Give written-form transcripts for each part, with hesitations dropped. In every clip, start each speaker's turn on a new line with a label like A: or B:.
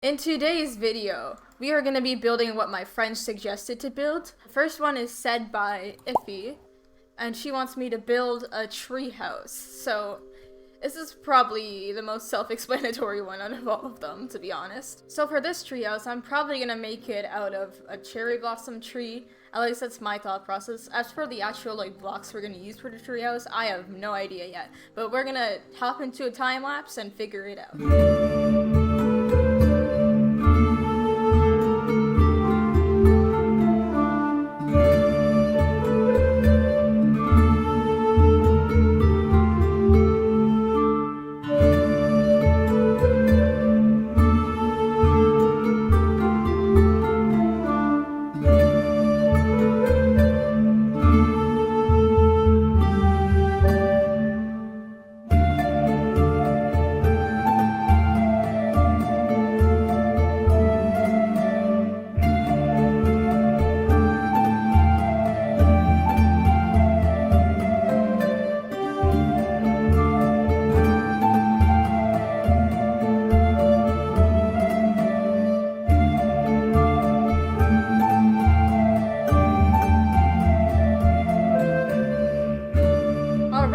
A: In today's video, we are going to be building what my friend suggested to build. The first one is said by Iffy, and she wants me to build a treehouse. So this is probably the most self-explanatory one out of all of them, to be honest. So for this treehouse, I'm probably going to make it out of a cherry blossom tree. At least that's my thought process. As for the actual blocks we're going to use for the treehouse, I have no idea yet. But we're going to hop into a time lapse and figure it out.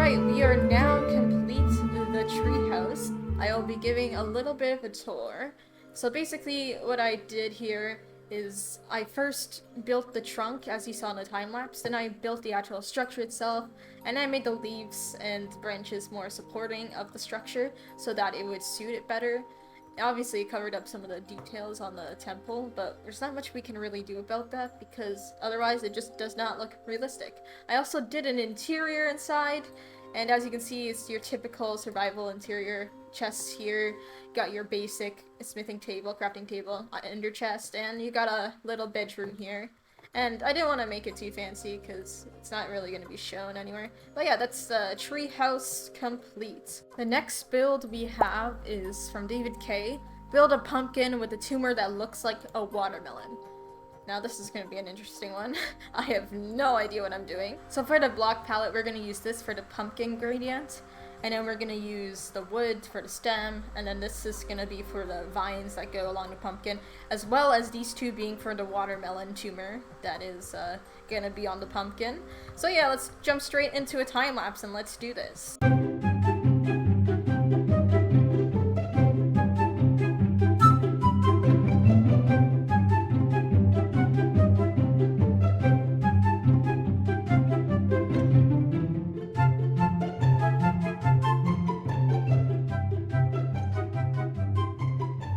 A: We are now complete the treehouse. I will be giving a little bit of a tour. So basically what I did here is I first built the trunk as you saw in the time lapse, then I built the actual structure itself, and I made the leaves and branches more supporting of the structure so that it would suit it better. Obviously it covered up some of the details on the temple, but there's not much we can really do about that because otherwise it just does not look realistic. I also did an interior inside, and as you can see, it's your typical survival interior. Chests here, got your basic smithing table, crafting table, ender chest, and you got a little bedroom here. And I didn't want to make it too fancy because it's not really going to be shown anywhere. But yeah, that's the treehouse complete. The next build we have is from David K. Build a pumpkin with a tumor that looks like a watermelon. Now this is going to be an interesting one. I have no idea what I'm doing. So for the block palette, we're going to use this for the pumpkin gradient. And then we're going to use the wood for the stem. And then this is going to be for the vines that go along the pumpkin. As well as these two being for the watermelon tumor that is going to be on the pumpkin. So yeah, let's jump straight into a time lapse and let's do this.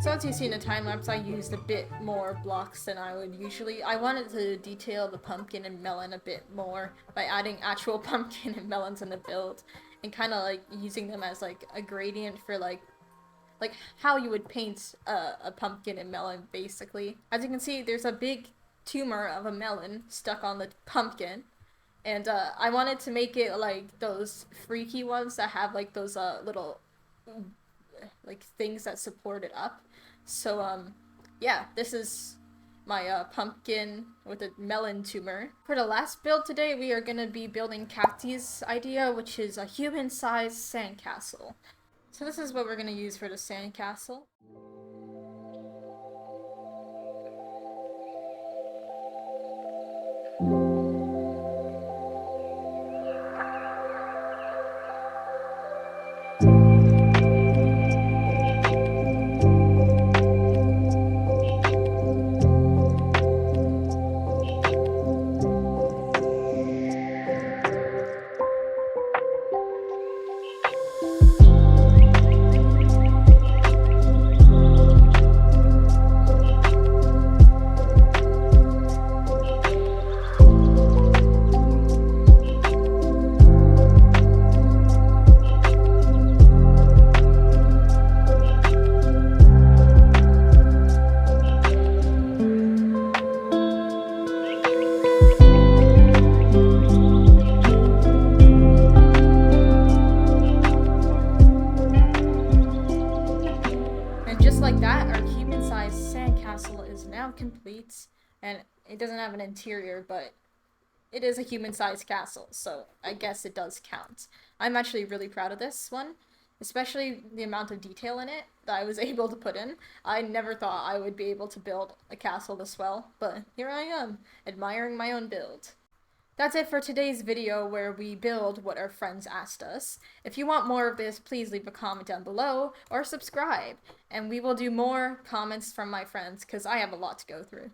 A: So as you see in the time lapse, I used a bit more blocks than I would usually. I wanted to detail the pumpkin and melon a bit more by adding actual pumpkin and melons in the build and kind of like using them as like a gradient for like how you would paint a pumpkin and melon basically. As you can see, there's a big tumor of a melon stuck on the pumpkin. And I wanted to make it like those freaky ones that have like those little like things that support it up. So yeah, this is my pumpkin with a melon tumor. For the last build today, we are gonna be building Katie's idea, which is a human-sized sandcastle. So this is what we're gonna use for the sandcastle. Complete, and it doesn't have an interior, but it is a human-sized castle, so I guess it does count. I'm actually really proud of this one, especially the amount of detail in it that I was able to put in. I never thought I would be able to build a castle this well, but here I am, admiring my own build. That's it for today's video where we build what our friends asked us. If you want more of this, please leave a comment down below or subscribe, and we will do more comments from my friends because I have a lot to go through.